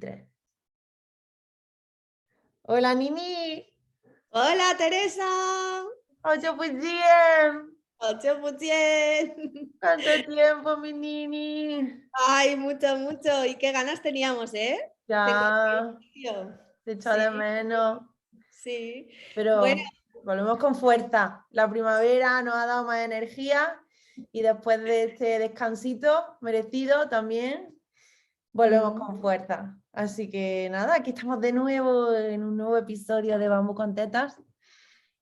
3. Hola, Nini. Hola, Teresa. 好久不见。好久不见. ¿Cuánto tiempo, mi Nini? Ay, mucho, mucho. ¿Y qué ganas teníamos, eh? Ya, te echo de Sí, menos. sí. Bueno, Pero volvemos con fuerza. La primavera nos ha dado más energía y después de este descansito merecido también, volvemos con fuerza. Así que nada, aquí estamos de nuevo en un nuevo episodio de Bambú con Tetas.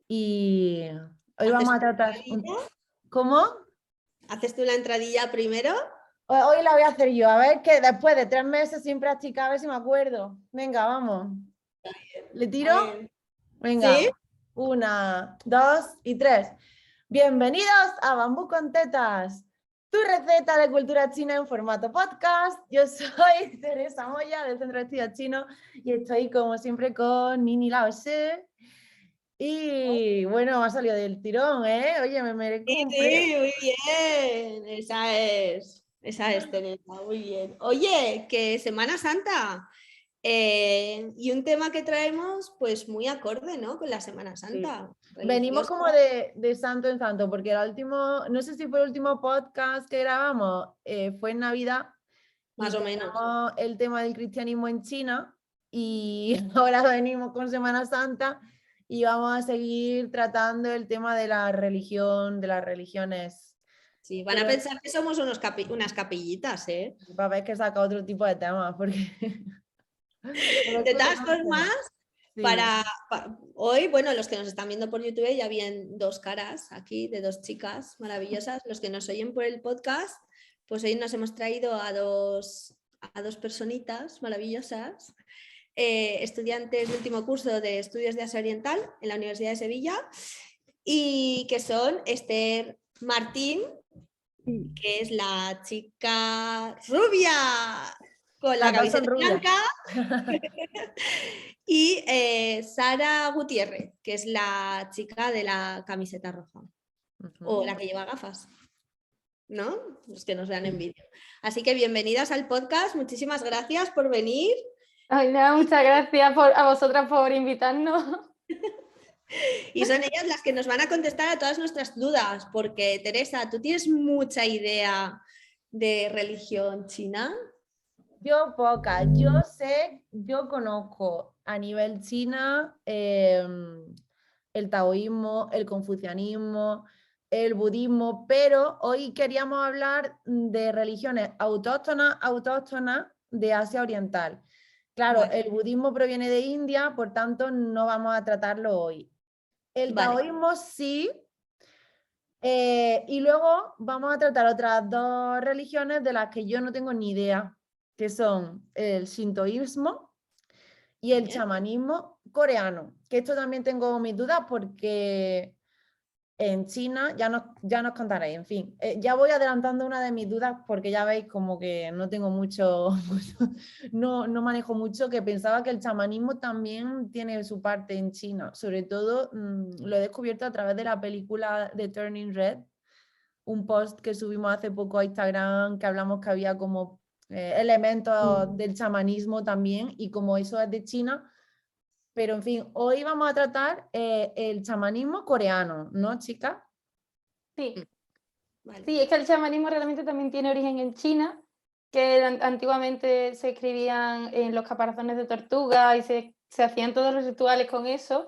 Y hoy vamos a tratar... ¿Cómo? ¿haces tú la entradilla primero? Hoy la voy a hacer yo, a ver que después de 3 meses sin practicar, a ver si me acuerdo. Venga, vamos. ¿Le tiro? Venga, ¿Sí? 1, 2 y 3. Bienvenidos a Bambú con Tetas, tu receta de cultura china en formato podcast. Yo soy Teresa Moya del Centro de Estudios Chinos y estoy como siempre con Nini Lao She. Y bueno, me ha salido del tirón, ¿eh? Oye, me merezco un premio. Sí, muy bien. Esa es, Teresa, muy bien. Oye, que Semana Santa. Y un tema que traemos, pues muy acorde, ¿no? Con la Semana Sí. Santa. Venimos Religiosa. como de santo en santo, porque el último, no sé si fue el último podcast que grabamos, fue en Navidad y Más o menos. tocamos el tema del cristianismo en China y ahora venimos con Semana Santa y vamos a seguir tratando el tema de la religión, de las religiones. Sí, van a Pero pensar que somos unas capillitas, ¿eh? para ver que saca otro tipo de temas, porque... De todas formas, Sí. hoy, bueno, los que nos están viendo por YouTube ya vienen dos caras aquí de dos chicas maravillosas. Los que nos oyen por el podcast, pues hoy nos hemos traído a dos personitas maravillosas, estudiantes de último curso de Estudios de Asia Oriental en la Universidad de Sevilla, y que son Esther Martín, que es la chica rubia con la Las dos son camiseta rubias. blanca, y Sara Gutiérrez, que es la chica de la camiseta roja, o la que lleva gafas, ¿no? Los que nos vean en vídeo. Así que bienvenidas al podcast, muchísimas gracias por venir. Ay, nada, muchas gracias a vosotras por invitarnos. Y son ellas las que nos van a contestar a todas nuestras dudas, porque Teresa, ¿tú tienes mucha idea de religión china? Yo poca, yo sé, yo conozco a nivel China el taoísmo, el confucianismo, el budismo, pero hoy queríamos hablar de religiones autóctonas de Asia Oriental. Claro, Vale. el budismo proviene de India, por tanto no vamos a tratarlo hoy. El Vale. taoísmo sí, y luego vamos a tratar otras dos religiones de las que yo no tengo ni idea, que son el sintoísmo y el Bien. chamanismo coreano, que esto también tengo mis dudas porque en China ya nos contaréis, en fin, ya voy adelantando una de mis dudas porque ya veis como que no tengo mucho, no manejo mucho, que pensaba que el chamanismo también tiene su parte en China, sobre todo lo he descubierto a través de la película de Turning Red, un post que subimos hace poco a Instagram que hablamos que había como elementos del chamanismo también y como eso es de China. Pero en fin, hoy vamos a tratar el chamanismo coreano, ¿no, chicas? Sí. Vale. Sí, es que el chamanismo realmente también tiene origen en China, que antiguamente se escribían en los caparazones de tortuga y se hacían todos los rituales con eso,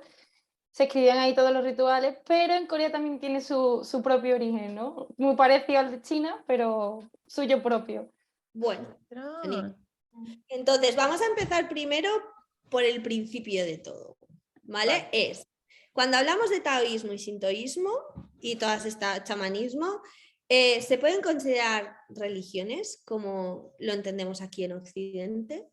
se escribían ahí todos los rituales, pero en Corea también tiene su propio origen, ¿no? Muy parecido al de China, pero suyo propio. Bueno, genial. Ostras. Entonces, vamos a empezar primero por el principio de todo, ¿vale? Vale. Es, cuando hablamos de taoísmo y sintoísmo y todas estas chamanismo, ¿se pueden considerar religiones como lo entendemos aquí en Occidente?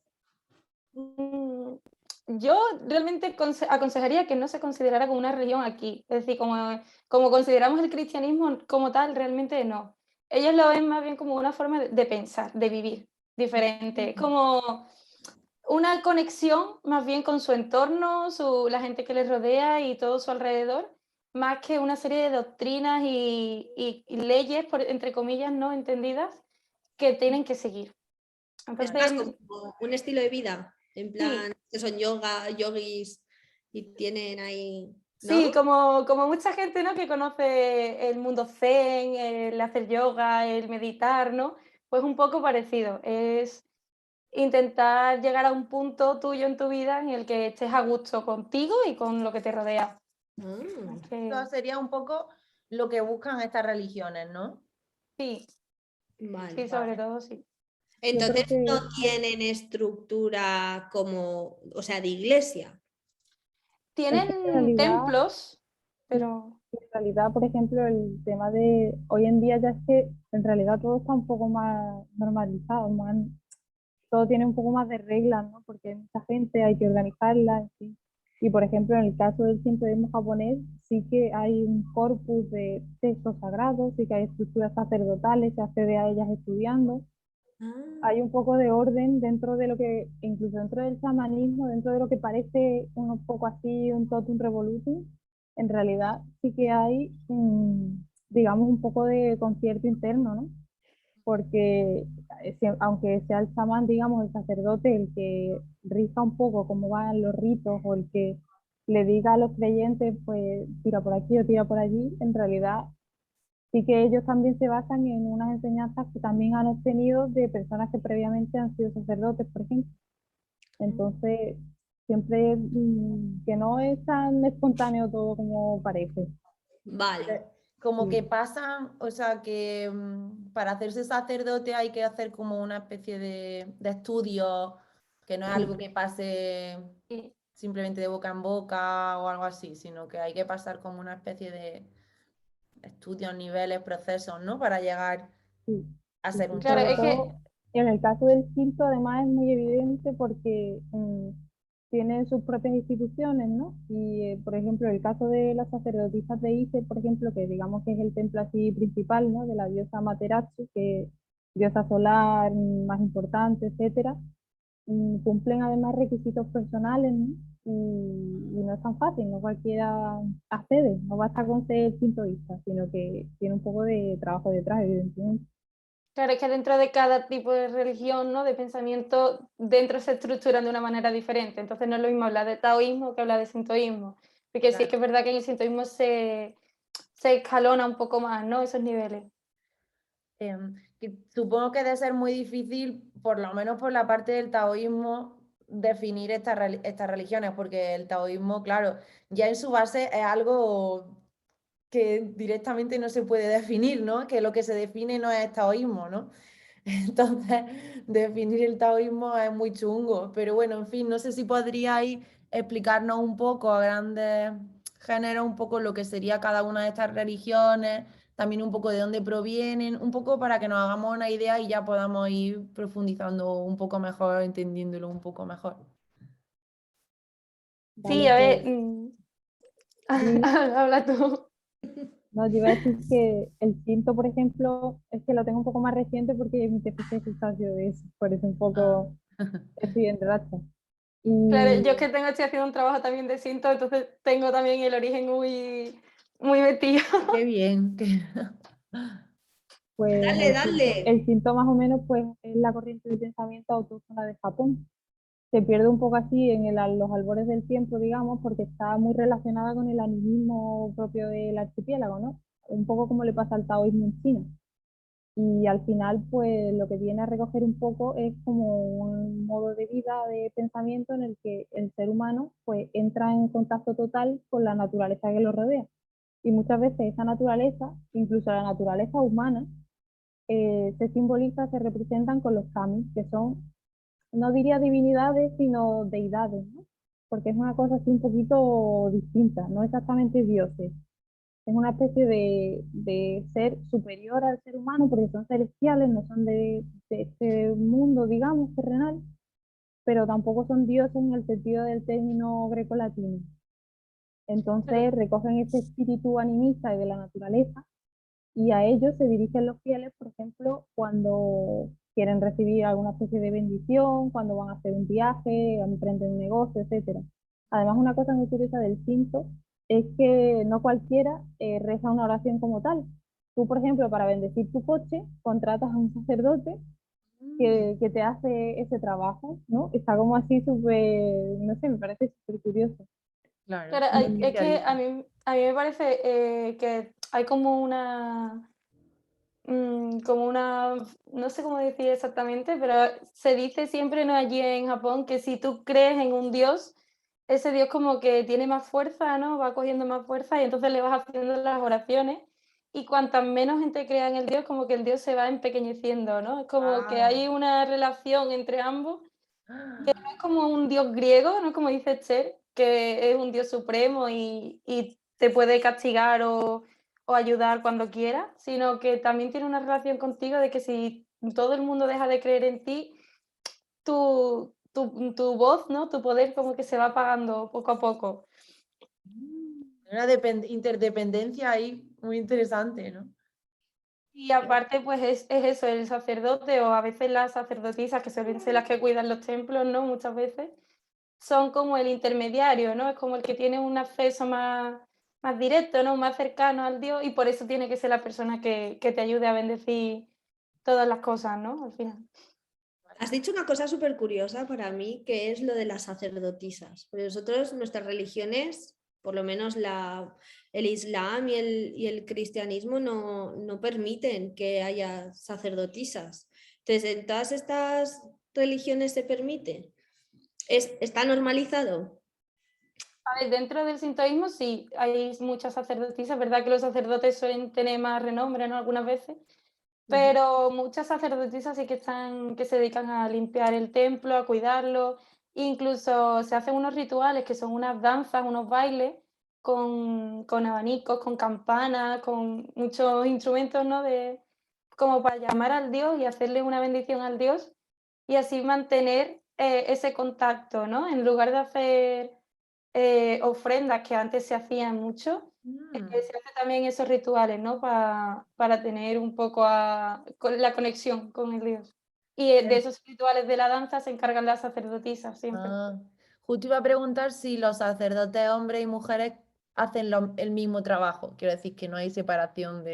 Yo realmente aconsejaría que no se considerara como una religión aquí, es decir, como consideramos el cristianismo como tal, realmente no. Ellos lo ven más bien como una forma de pensar, de vivir diferente, como una conexión más bien con su entorno, la gente que les rodea y todo su alrededor, más que una serie de doctrinas y leyes, entre comillas, no entendidas, que tienen que seguir. Es Entonces, más como un estilo de vida, en plan, que son yogis y tienen ahí, ¿no? sí, como mucha gente, ¿no? Que conoce el mundo zen, el hacer yoga, el meditar, ¿no? Pues un poco parecido. Es intentar llegar a un punto tuyo en tu vida en el que estés a gusto contigo y con lo que te rodea. Ah, Eso sería un poco lo que buscan estas religiones, ¿no? Sí, vale. sí, sobre todo sí. Entonces creo que no tienen estructura como, o sea, de iglesia. es que en Tienen realidad, templos, pero en realidad, por ejemplo, el tema de hoy en día ya es que en realidad todo está un poco más normalizado, todo tiene un poco más de reglas, ¿no? Porque hay mucha gente, hay que organizarla, en fin. Y por ejemplo, en el caso del sintoísmo japonés, sí que hay un corpus de textos sagrados, sí que hay estructuras sacerdotales, se accede a ellas estudiando. Ah, Hay un poco de orden dentro de lo que, incluso dentro del chamanismo, dentro de lo que parece un poco así, un totum revolutum, en realidad sí que hay, digamos, un poco de concierto interno, ¿no? Porque aunque sea el chamán, digamos, el sacerdote, el que rija un poco cómo van los ritos o el que le diga a los creyentes, pues tira por aquí o tira por allí, en realidad sí que ellos también se basan en unas enseñanzas que también han obtenido de personas que previamente han sido sacerdotes, por ejemplo. Entonces, siempre que no es tan espontáneo todo como parece. vale. Como Sí. que pasan, o sea, que para hacerse sacerdote hay que hacer como una especie de estudio, que no es algo que pase sí. simplemente de boca en boca o algo así, sino que hay que pasar como una especie de estudios, niveles, procesos, ¿no? Para llegar Sí, a sí, ser sí. un Claro, Sobre es chamán. que todo en el caso del quinto, además es muy evidente porque tienen sus propias instituciones, ¿no? Y, por ejemplo, el caso de las sacerdotisas de Isis, por ejemplo, que digamos que es el templo así principal, ¿no? De la diosa Amaterasu, que es diosa solar más importante, etcétera, cumplen además requisitos personales, ¿no? Y no es tan fácil, no cualquiera accede, no basta con ser sintoísta, sino que tiene un poco de trabajo detrás, evidentemente. Claro, es que dentro de cada tipo de religión, ¿no? De pensamiento, dentro se estructuran de una manera diferente. Entonces no es lo mismo hablar de taoísmo que hablar de sintoísmo. Porque sí es Claro. que es verdad que en el sintoísmo se escalona un poco más, ¿no? Esos niveles. Que supongo que debe ser muy difícil, por lo menos por la parte del taoísmo, definir estas religiones, porque el taoísmo, claro, ya en su base es algo que directamente no se puede definir, ¿no? Que lo que se define no es taoísmo, ¿no? Entonces, definir el taoísmo es muy chungo, pero bueno, en fin, no sé si podríais explicarnos un poco a grandes géneros, un poco lo que sería cada una de estas religiones, también un poco de dónde provienen, un poco para que nos hagamos una idea y ya podamos ir profundizando un poco mejor, entendiéndolo un poco mejor. Sí, Vale, a ver, pues dime. habla tú. No, yo iba a decir que el quinto, por ejemplo, es que lo tengo un poco más reciente porque mi tesis justo ha sido de eso, por eso un Ah. poco estoy en racha. Claro, yo es Y que estoy haciendo un trabajo también de cinto, entonces tengo también el origen muy metido. Qué bien. pues Dale, dale. el quinto más o menos pues es la corriente de pensamiento autóctona de Japón. Se pierde un poco así en los albores del tiempo, digamos, porque está muy relacionada con el animismo propio del archipiélago, ¿no? Un poco como le pasa al taoísmo en China. Y al final, pues lo que viene a recoger un poco es como un modo de vida, de pensamiento en el que el ser humano pues entra en contacto total con la naturaleza que lo rodea. Y muchas veces esa naturaleza, incluso la naturaleza humana, se simboliza, se representan con los kami, que son, no diría divinidades, sino deidades, ¿no? Porque es una cosa así un poquito distinta, no exactamente dioses, es una especie de ser superior al ser humano porque son celestiales, no son de este mundo, digamos, terrenal, pero tampoco son dioses en el sentido del término grecolatino. Claro, Entonces recogen ese espíritu animista y de la naturaleza y a ellos se dirigen los fieles, por ejemplo, cuando quieren recibir alguna especie de bendición, cuando van a hacer un viaje, emprenden un negocio, etcétera. Además, una cosa muy curiosa del cinto es que no cualquiera reza una oración como tal. Tú, por ejemplo, para bendecir tu coche, contratas a un sacerdote que te hace ese trabajo, ¿no? Está como así súper, no sé, me parece súper curioso. Claro, Claro, muy es que especialista. a mí me parece que hay como una, no sé cómo decir exactamente, pero se dice siempre, ¿no? Allí en Japón, que si tú crees en un dios, ese dios como que tiene más fuerza, ¿no? Va cogiendo más fuerza y entonces le vas haciendo las oraciones y cuanta menos gente crea en el dios, como que el dios se va empequeñeciendo, ¿no? Es como que Guau. hay una relación entre ambos, que no es como un dios griego, ¿no? Como dice Cher, que es un dios supremo y te puede castigar o ayudar cuando quiera, sino que también tiene una relación contigo de que si todo el mundo deja de creer en ti, tu voz, ¿no? Tu poder como que se va apagando poco a poco. Una interdependencia ahí muy interesante, ¿no? Y aparte, pues es eso, el sacerdote o a veces las sacerdotisas, que suelen ser las que cuidan los templos, ¿no? Muchas veces, son como el intermediario, ¿no? Es como el que tiene un acceso más directo, ¿no? Más cercano al Dios y por eso tiene que ser la persona que te ayude a bendecir todas las cosas, ¿no? Al final. Has dicho una cosa súper curiosa para mí, que es lo de las sacerdotisas. Porque nosotros, nuestras religiones, por lo menos el Islam y el cristianismo, no permiten que haya sacerdotisas. Entonces, ¿en todas estas religiones se permite? ¿Está normalizado? A ver, dentro del sintoísmo sí, hay muchas sacerdotisas, ¿verdad? Que los sacerdotes suelen tener más renombre, ¿no? Algunas veces, Ujú. pero muchas sacerdotisas sí que se dedican a limpiar el templo, a cuidarlo, incluso se hacen unos rituales que son unas danzas, unos bailes con abanicos, con campanas, con muchos instrumentos, ¿no? Como para llamar al Dios y hacerle una bendición al Dios y así mantener ese contacto, ¿no? En lugar de hacer ofrendas que antes se hacían mucho, se hace también esos rituales, ¿no? Para tener un poco con la conexión con el Dios. Y de Bien. esos rituales de la danza se encargan las sacerdotisas siempre. Ah, justo iba a preguntar si los sacerdotes hombres y mujeres hacen el mismo trabajo. Quiero decir que no hay separación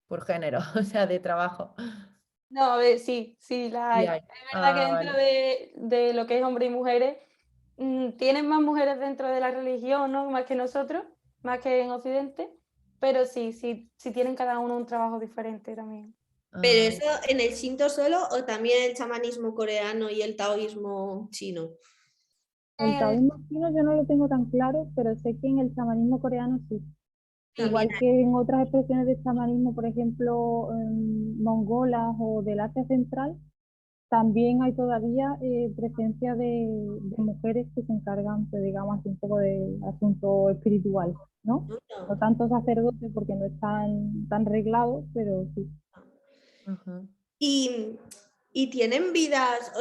por género, o sea, de trabajo. No, a ver, sí, sí la Sí hay. hay. Es verdad Ah, que dentro vale. de lo que es hombres y mujeres, tienen más mujeres dentro de la religión, ¿no? Más que nosotros, más que en Occidente, pero sí, sí, sí tienen cada uno un trabajo diferente también. ¿Pero Ah, eso en el Shinto solo o también el chamanismo coreano y el taoísmo chino? El Eh, taoísmo chino yo no lo tengo tan claro, pero sé que en el chamanismo coreano sí. También Igual que en otras expresiones de chamanismo, por ejemplo, mongolas o del Asia Central, también hay todavía presencia de mujeres que se encargan, pues, digamos, así un poco de asunto espiritual, ¿no? hay. No tanto sacerdotes porque no están tan reglados, pero sí. ujú. Y, y tienen vidas,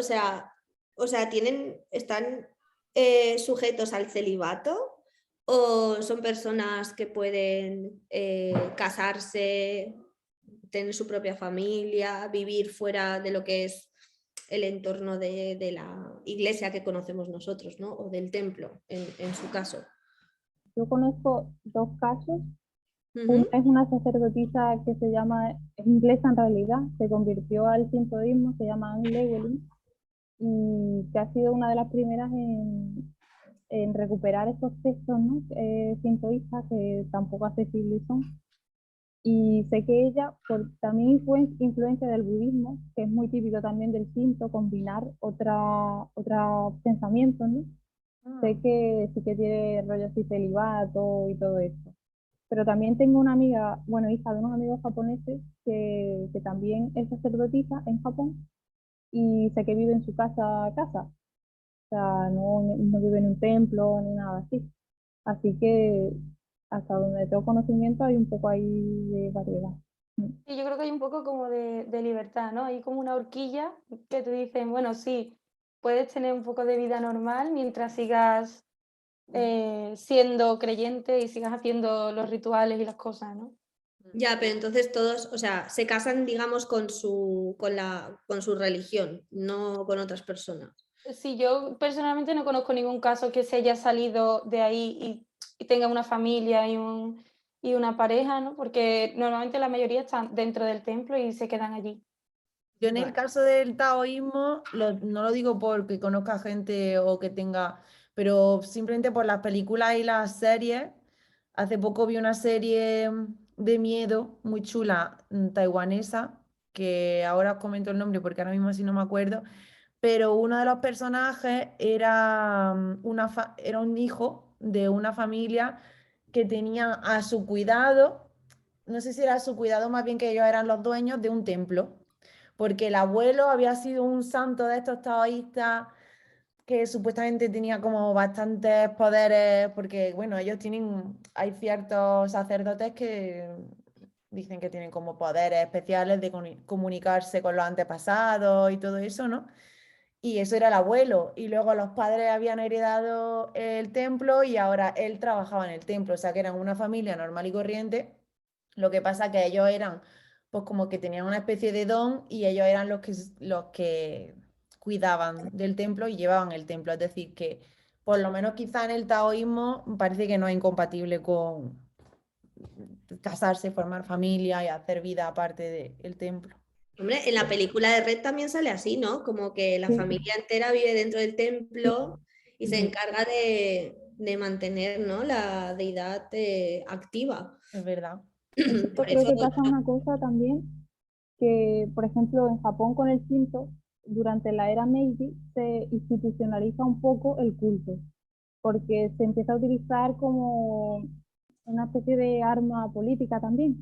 están sujetos al celibato o son personas que pueden casarse, tener su propia familia, vivir fuera de lo que es el entorno de la iglesia que conocemos nosotros, ¿no? O del templo, en su caso. Yo conozco dos casos. Una Ujú. es una sacerdotisa que se llama, es inglesa en realidad, se convirtió al sintoísmo, se llama Anne Llewellyn, y que ha sido una de las primeras en recuperar estos textos, ¿no? Sintoístas que tan poco accesibles son. Y sé que ella, por también influencia del budismo, que es muy típico también del Shinto, combinar otra pensamientos, ¿no? Ah, Sé que sí que tiene rollo así celibato y todo esto. Pero también tengo una amiga, bueno, hija de unos amigos japoneses que también es sacerdotisa en Japón y sé que vive en su casa. O sea, no vive en un templo ni nada así. Así que hasta donde tengo conocimiento hay un poco ahí de variedad. Mm. Y yo creo que hay un poco como de libertad, ¿no? Hay como una horquilla que te dicen, bueno, sí, puedes tener un poco de vida normal mientras sigas siendo creyente y sigas haciendo los rituales y las cosas, ¿no? Ya, pero entonces todos, o sea, se casan, digamos, con su religión, no con otras personas. Sí, yo personalmente no conozco ningún caso que se haya salido de ahí y tenga una familia y una pareja, ¿no? Porque normalmente la mayoría están dentro del templo y se quedan allí. Yo en el Vale. caso del taoísmo, no lo digo porque conozca gente o que tenga, pero simplemente por las películas y las series. Hace poco vi una serie de miedo muy chula, taiwanesa, que ahora os comento el nombre porque ahora mismo así no me acuerdo, pero uno de los personajes era, era un hijo de una familia que tenía a su cuidado, no sé si era a su cuidado, más bien que ellos eran los dueños de un templo, porque el abuelo había sido un santo de estos taoístas que supuestamente tenía como bastantes poderes, porque bueno, ellos tienen, hay ciertos sacerdotes que dicen que tienen como poderes especiales de comunicarse con los antepasados y todo eso, ¿no? Y eso era el abuelo. Y luego los padres habían heredado el templo y ahora él trabajaba en el templo. O sea que eran una familia normal y corriente. Lo que pasa que ellos eran, pues como que tenían una especie de don y ellos eran los que cuidaban del templo y llevaban el templo. Es decir, que por lo menos quizá en el taoísmo parece que no es incompatible con casarse, formar familia y hacer vida aparte del templo. Hombre, en la película de Red también sale así, ¿no? Como que la Sí, familia entera vive dentro del templo y se Ujú. encarga de mantener, ¿no? La deidad activa. Es verdad. en esto Por creo eso, que pasa una cosa también, que por ejemplo en Japón con el Shinto, durante la era Meiji se institucionaliza un poco el culto, porque se empieza a utilizar como una especie de arma política también.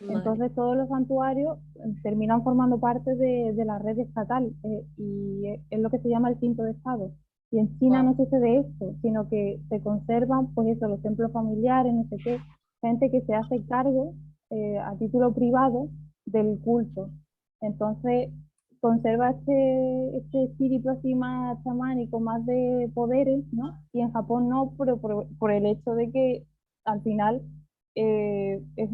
vale, Entonces todos los santuarios terminan formando parte de la red estatal y es lo que se llama el quinto de Estado. Y en China no Wow. sucede esto, sino que se conservan, pues eso, los templos familiares, no sé qué, gente que se hace cargo a título privado del culto. Entonces conserva este espíritu así más chamánico, más de poderes, ¿no? Y en Japón no, pero por el hecho de que al final es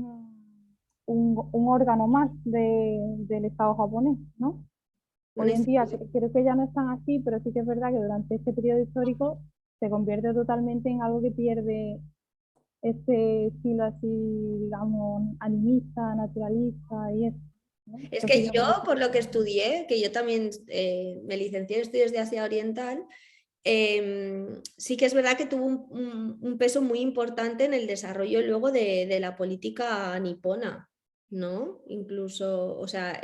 un órgano más del Estado japonés, ¿no? Hoy en día creo que ya no están así, pero sí que es verdad que durante este periodo histórico se convierte totalmente en algo que pierde este estilo así, digamos, animista, naturalista y eso, ¿no? es Entonces que yo yo, creo que por lo que estudié, que yo también me licencié en estudios de Asia Oriental, sí que es verdad que tuvo un peso muy importante en el desarrollo luego de la política nipona, ¿no? Incluso, o sea,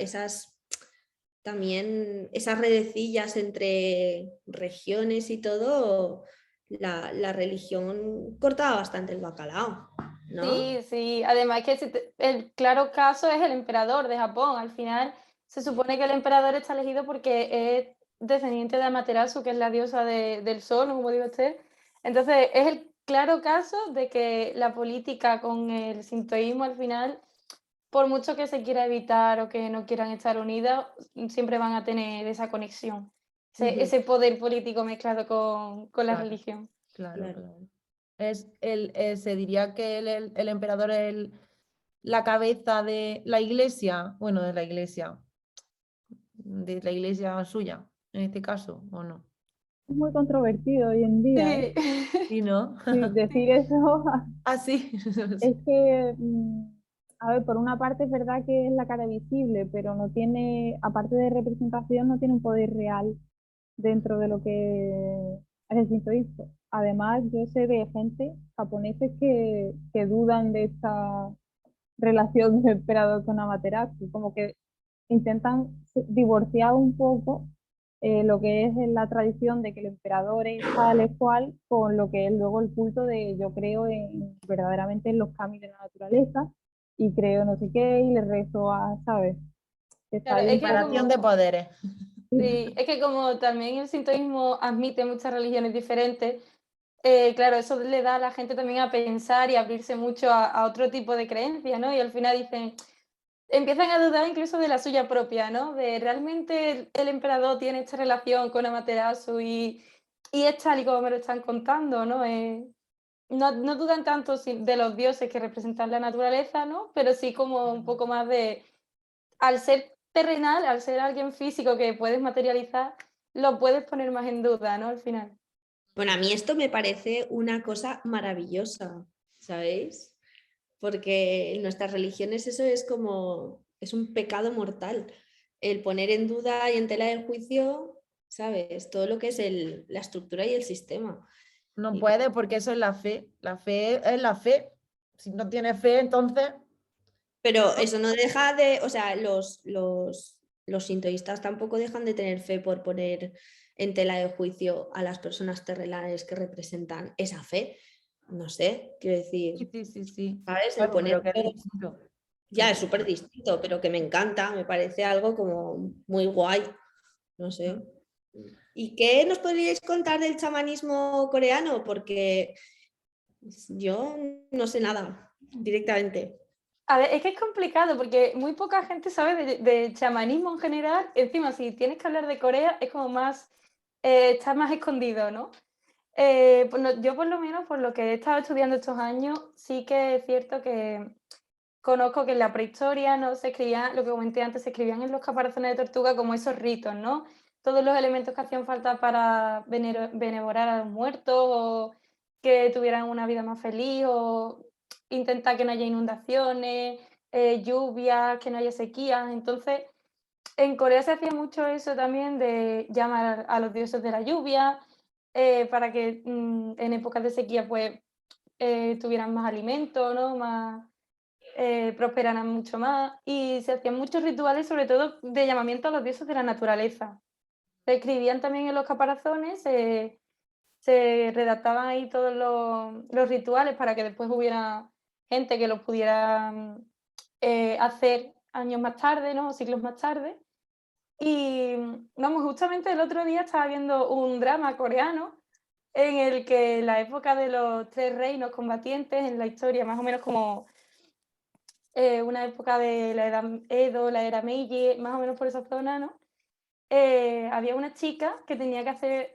también esas redecillas entre regiones y todo, la religión cortaba bastante el bacalao, ¿no? Sí, sí. Además que el claro caso es el emperador de Japón. Al final se supone que el emperador está elegido porque es descendiente de Amaterasu, que es la diosa del sol, como digo usted. Entonces es el claro caso de que la política con el sintoísmo al final, por mucho que se quiera evitar o que no quieran estar unidas, siempre van a tener esa conexión, Ujú, ese poder político mezclado con la Claro, religión. claro, claro. claro. Se diría que el emperador es la cabeza de la iglesia, bueno, de la iglesia suya, en este caso, ¿o no? es muy controvertido hoy en día, ¿eh? Sí. Sí, ¿no? Sí, decir eso Ah, sí. es que, a ver, por una parte es verdad que es la cara visible, pero no tiene, aparte de representación, no tiene un poder real dentro de lo que es el sintoísmo. Además, yo sé de gente japoneses que dudan de esta relación del emperador con Amaterasu, como que intentan divorciar un poco lo que es la tradición de que el emperador es tal es cual con lo que es luego el culto de yo creo verdaderamente en los kami de la naturaleza y creo no sé qué y le rezo a, ¿sabes? Está Claro, ahí es un que Separación poco... de como, poderes. sí, es que como también el sintoísmo admite muchas religiones diferentes, claro, eso le da a la gente también a pensar y abrirse mucho a otro tipo de creencias, ¿no? Y al final dicen, empiezan a dudar incluso de la suya propia, ¿no? De realmente el emperador tiene esta relación con Amaterasu y es tal y como me lo están contando, ¿no? No dudan tanto de los dioses que representan la naturaleza, ¿no? Pero sí como un poco más de, al ser terrenal, al ser alguien físico que puedes materializar, lo puedes poner más en duda, ¿no? Al final. Bueno, a mí esto me parece una cosa maravillosa, ¿sabéis? Porque en nuestras religiones eso es como, es un pecado mortal. el poner en duda y en tela de juicio, ¿sabes? Todo lo que es la estructura y el sistema. No Y- puede porque eso es la fe. La fe es la fe. Si no tienes fe, entonces... Pero eso no deja de, o sea, los sintoístas tampoco dejan de tener fe por poner en tela de juicio a las personas terrenales que representan esa fe. No sé, quiero Sí, decir, sí, sí, sí. ¿sabes? El Claro, poner pero que es distinto. ya es súper distinto, pero que me encanta, me parece algo como muy guay, no sé. ¿Y qué nos podríais contar del chamanismo coreano? Porque yo no sé nada directamente. A ver, es que es complicado porque muy poca gente sabe de chamanismo en general. Encima, si tienes que hablar de Corea, es como más, está más escondido, ¿no? Pues yo por lo menos, por lo que he estado estudiando estos años, sí que es cierto que conozco que en la prehistoria no se escribían, lo que comenté antes, se escribían en los caparazones de tortuga como esos ritos, ¿no? Todos los elementos que hacían falta para benevorar a los muertos o que tuvieran una vida más feliz o intentar que no haya inundaciones, lluvias, que no haya sequías. Entonces, en Corea se hacía mucho eso también de llamar a los dioses de la lluvia para que en épocas de sequía pues tuvieran más alimento, ¿no? Más, prosperaran mucho más y se hacían muchos rituales, sobre todo de llamamiento a los dioses de la naturaleza. Se escribían también en los caparazones, se redactaban ahí todos los rituales para que después hubiera gente que los pudiera hacer años más tarde, ¿no? O siglos más tarde. Y vamos, justamente el otro día estaba viendo un drama coreano en el que la época de los tres reinos combatientes en la historia, más o menos como una época de la edad Edo, la era Meiji, más o menos por esa zona, ¿no? Había una chica que tenía que hacer,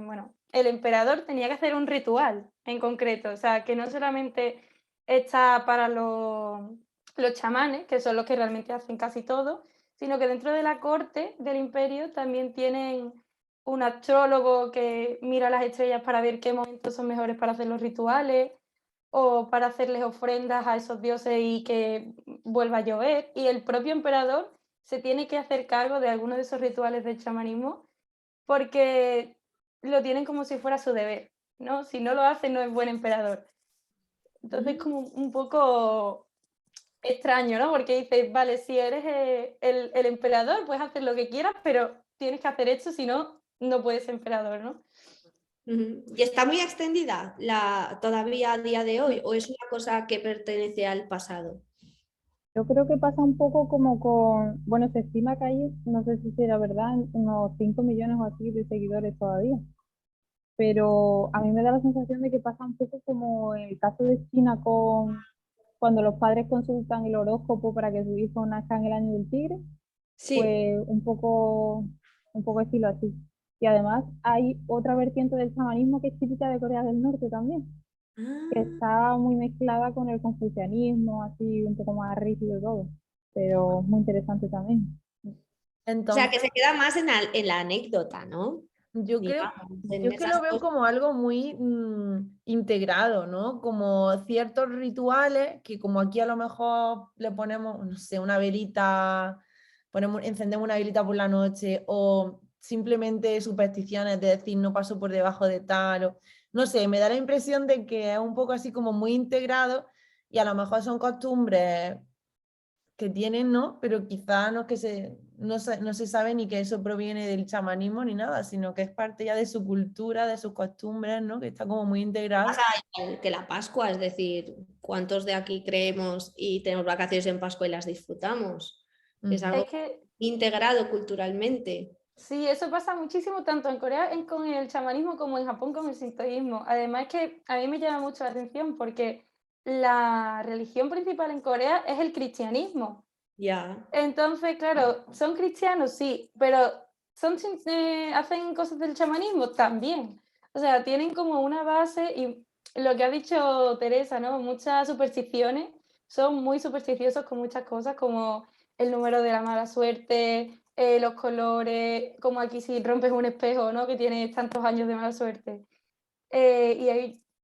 bueno, el emperador tenía que hacer un ritual en concreto, o sea, que no solamente está para los chamanes, que son los que realmente hacen casi todo, sino que dentro de la corte del imperio también tienen un astrólogo que mira las estrellas para ver qué momentos son mejores para hacer los rituales o para hacerles ofrendas a esos dioses y que vuelva a llover. Y el propio emperador se tiene que hacer cargo de algunos de esos rituales del chamanismo porque lo tienen como si fuera su deber, ¿no? Si no lo hace, no es buen emperador. Entonces, como un poco extraño, ¿no? Porque dices, vale, si eres el emperador, puedes hacer lo que quieras, pero tienes que hacer esto, si no, no puedes ser emperador, ¿no? Ujú. ¿Y está muy extendida todavía a día de hoy o es una cosa que pertenece al pasado? Yo creo que pasa un poco como con, bueno, se estima que hay, no sé si será verdad, unos 5 millones o así de seguidores todavía, pero a mí me da la sensación de que pasa un poco como en el caso de China con cuando los padres consultan el horóscopo para que su hijo nazca en el año del tigre, Sí. pues un poco estilo así. Y además hay otra vertiente del chamanismo que es típica de Corea del Norte también, que Ah, está muy mezclada con el confucianismo, así un poco más rígido y todo, pero es muy interesante también. o sea, Entonces, que se queda más en la anécdota, ¿no? yo creo, Digamos, yo en es que lo esas veo cosas. como algo muy integrado, ¿no? Como ciertos rituales que como aquí a lo mejor le ponemos, no sé, una velita, encendemos una velita por la noche o simplemente supersticiones de decir no paso por debajo de tal, o, no sé, me da la impresión de que es un poco así como muy integrado y a lo mejor son costumbres que tienen, ¿no? Pero quizá no, es que no se sabe ni que eso proviene del chamanismo ni nada, sino que es parte ya de su cultura, de sus costumbres, ¿no? Que está como muy integrado. Pasa igual que la Pascua, es decir, ¿cuántos de aquí creemos y tenemos vacaciones en Pascua y las disfrutamos? Es Ujú. algo Es que integrado culturalmente. sí, eso pasa muchísimo tanto en Corea con el chamanismo como en Japón con el sintoísmo. Además que a mí me llama mucho la atención porque la religión principal en Corea es el cristianismo. Ya. Entonces, claro, son cristianos, sí, pero hacen cosas del chamanismo también. O sea, tienen como una base y lo que ha dicho Teresa, ¿no? Muchas supersticiones, son muy supersticiosos con muchas cosas, como el número de la mala suerte, los colores, como aquí si rompes un espejo, ¿no? Que tiene tantos años de mala suerte.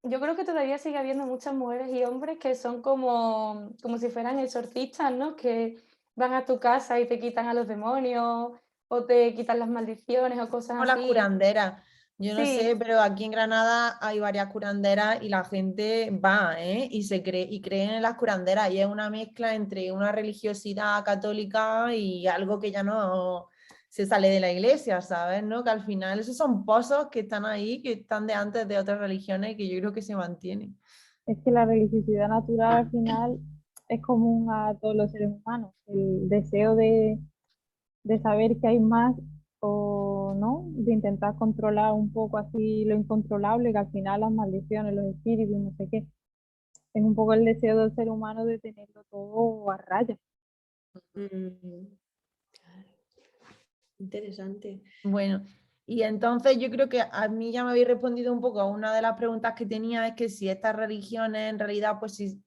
Yo creo que todavía sigue habiendo muchas mujeres y hombres que son como si fueran exorcistas, ¿no? Que van a tu casa y te quitan a los demonios o te quitan las maldiciones o cosas Como las así. curanderas. Yo no Sí, sé, pero aquí en Granada hay varias curanderas y la gente va, ¿eh? Y creen en las curanderas. Y es una mezcla entre una religiosidad católica y algo que ya no se sale de la iglesia, ¿sabes? ¿No? Que al final esos son pozos que están ahí, que están de antes de otras religiones y que yo creo que se mantienen. Es que la religiosidad natural al final es común a todos los seres humanos. El deseo de saber que hay más o no, de intentar controlar un poco así lo incontrolable, que al final las maldiciones, los espíritus, no sé qué, es un poco el deseo del ser humano de tenerlo todo a raya. Mm, interesante. Bueno, y entonces yo creo que a mí ya me habéis respondido un poco a una de las preguntas que tenía, es que si estas religiones en realidad pues si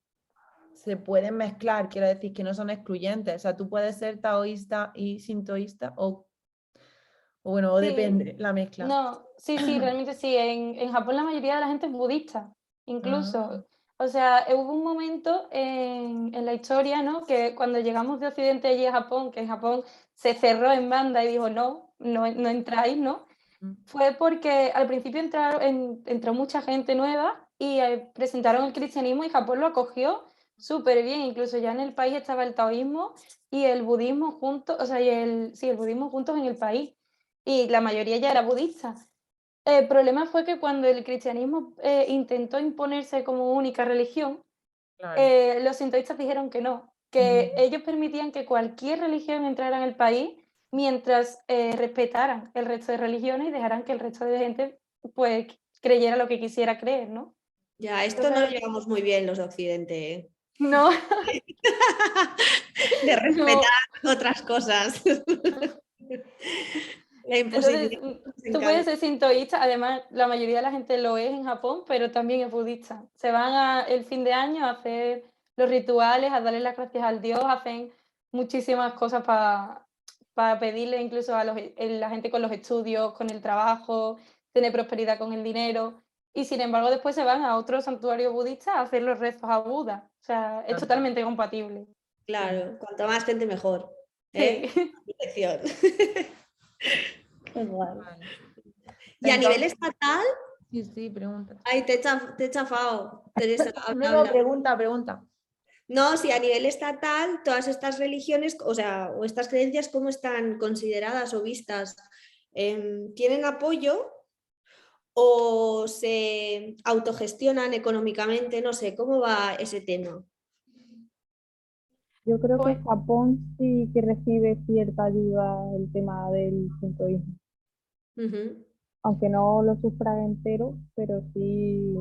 se pueden mezclar, quiero decir que no son excluyentes, o sea, tú puedes ser taoísta y sintoísta o bueno, o sí. depende la mezcla. No, sí, realmente sí. En Japón la mayoría de la gente es budista, Ah, incluso. O sea, hubo un momento en la historia, ¿no? Que cuando llegamos de Occidente allí a Japón, que en Japón se cerró en banda y dijo, no entráis, ¿no? mm, Fue porque al principio entró mucha gente nueva y presentaron el cristianismo y Japón lo acogió súper bien. Incluso ya en el país estaba el taoísmo y el budismo juntos, o sea, sí, el budismo juntos en el país. Y la mayoría ya era budista. El problema fue que cuando el cristianismo intentó imponerse como única religión, claro. los sintoístas dijeron que no, que Mm, ellos permitían que cualquier religión entrara en el país mientras respetaran el resto de religiones y dejaran que el resto de gente pues creyera lo que quisiera creer, ¿no? Ya, esto no lo Entonces, llevamos muy bien los de Occidente, ¿eh? no, De no. respetar otras cosas. La Entonces, imposición nos tú puedes encanta. ser sintoísta, además la mayoría de la gente lo es en Japón, pero también es budista. Se van el fin de año a hacer los rituales, a darle las gracias al Dios, hacen muchísimas cosas para pedirle incluso a la gente con los estudios, con el trabajo, tener prosperidad con el dinero. Y sin embargo, después se van a otro santuario budista a hacer los rezos a Buda. O sea, es anda, totalmente compatible. sí, Claro, cuanto más gente mejor, Sí. ¿eh? Protección. Qué guay. vale. Y a nivel Entonces, estatal, sí, pregunta. ay, te he chafado, Teresa, No, habla, no, habla. pregunta. No, si a nivel estatal, todas estas religiones, o sea, o estas creencias, ¿cómo están consideradas o vistas? ¿Tienen apoyo o se autogestionan económicamente? No sé, ¿cómo va ese tema? Yo creo que Pues Japón sí que recibe cierta ayuda el tema del sintoísmo, Ujú. aunque no lo sufra entero, pero sí.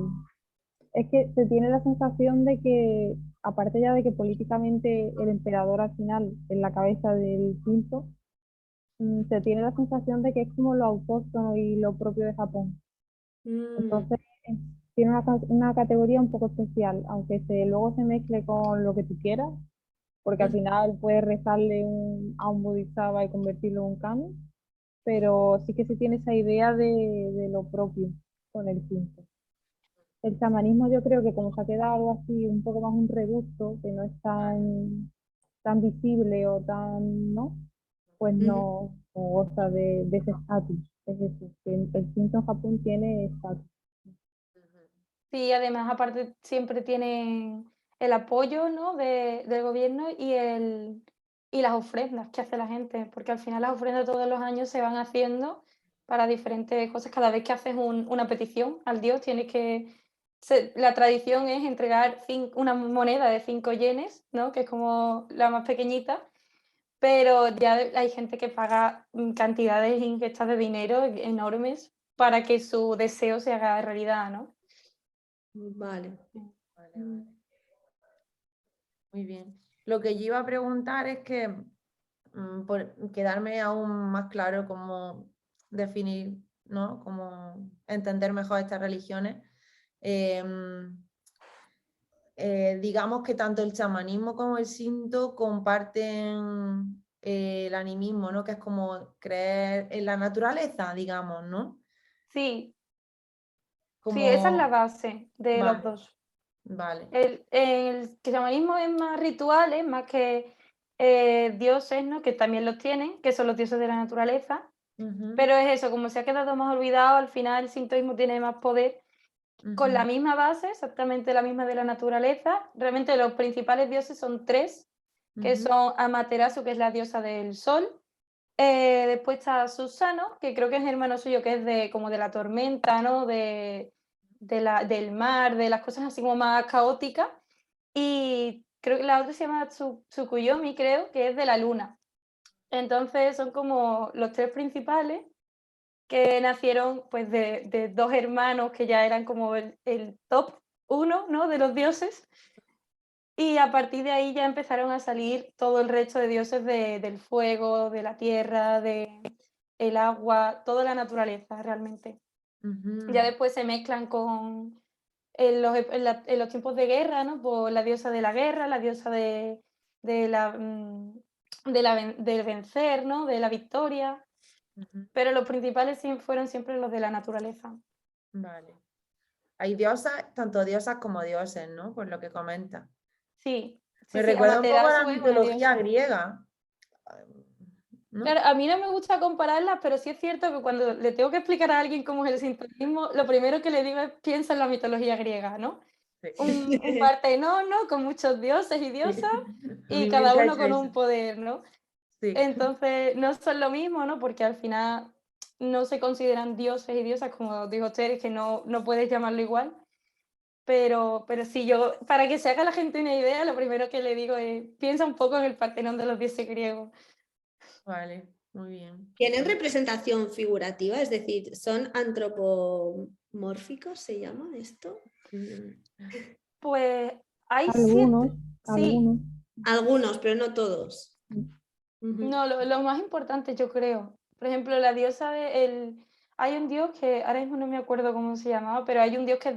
Es que se tiene la sensación de que, aparte ya de que políticamente el emperador al final es la cabeza del Shinto, se tiene la sensación de que es como lo autóctono y lo propio de Japón. Mm, Entonces, tiene una categoría un poco especial, aunque luego se mezcle con lo que tú quieras, porque al mm, final puedes rezarle a un bodhisattva y convertirlo en un kami, pero sí que se tiene esa idea de lo propio con el Shinto. El chamanismo yo creo que como se ha quedado algo así, un poco más un reducto, que no es tan visible o tan, ¿no? Pues ujú. no goza de ese estatus. Es decir, que el Shinto en Japón tiene estatus. sí, además, aparte, siempre tienen el apoyo, ¿no? del gobierno y las ofrendas que hace la gente, porque al final las ofrendas todos los años se van haciendo para diferentes cosas. Cada vez que haces una petición al Dios, tienes que... la tradición es entregar una moneda de 5 yenes, ¿no? Que es como la más pequeñita, pero ya hay gente que paga cantidades ingentes de dinero enormes para que su deseo se haga realidad, ¿no? Vale. Vale, vale. Muy bien. Lo que yo iba a preguntar es que, por quedarme aún más claro cómo definir, ¿no? Cómo entender mejor estas religiones, em, digamos que tanto el chamanismo como el Shinto comparten el animismo, ¿no? Que es como creer en la naturaleza, digamos, ¿no? Sí, sí, esa es la Como, base de los vale, dos. vale. El chamanismo es más rituales, más que dioses, ¿no? Que también los tienen, que son los dioses de la naturaleza, Ujú, pero es eso, como se ha quedado más olvidado, al final el sintoísmo tiene más poder, con la ujú, misma base, exactamente la misma de la naturaleza. Realmente los principales dioses son 3, que ujú, son Amaterasu, que es la diosa del sol, después está Susano, que creo que es hermano suyo, que es como de la tormenta, ¿no? Del mar, de las cosas así como más caóticas. Y creo que la otra se llama Tsukuyomi, creo, que es de la luna. Entonces son como los 3 principales que nacieron pues de 2 hermanos que ya eran como el top 1, ¿no? De los dioses. Y a partir de ahí ya empezaron a salir todo el resto de dioses del fuego, de la tierra, del agua, toda la naturaleza realmente. Ya ujú. después se mezclan con en los tiempos de guerra, ¿no? Pues la diosa de la guerra, la diosa de la, del vencer, ¿no? De la victoria. Ujú, Pero los principales fueron siempre los de la naturaleza. vale. Hay diosas, tanto diosas como dioses, ¿no? Por lo que comenta. Sí, sí, Me sí, recuerda un poco a la Amaterasu es una mitología diosa. griega, Claro, ¿no? a mí no me gusta compararlas, pero sí es cierto que cuando le tengo que explicar a alguien cómo es el sintoísmo, lo primero que le digo es piensa en la mitología griega, ¿no? Sí. Un Partenón, ¿no? Con muchos dioses y Sí. diosas A y mí me cada uno encanta con eso. un poder, ¿no? Sí. Entonces, no son lo mismo, ¿no? Porque al final no se consideran dioses y diosas, como dijo usted, que no puedes llamarlo igual. Pero sí, yo, para que se haga la gente una idea, lo primero que le digo es, piensa un poco en el Partenón de los dioses griegos. Vale, muy bien. ¿Tienen representación figurativa? Es decir, ¿son antropomórficos, se llama esto? Mm, Pues hay Algunos, cierto, sí, algunos. Algunos, pero no todos. Ujú. no, lo más importante yo creo. Por ejemplo, la diosa hay un dios que ahora mismo no me acuerdo cómo se llamaba, pero hay un dios que es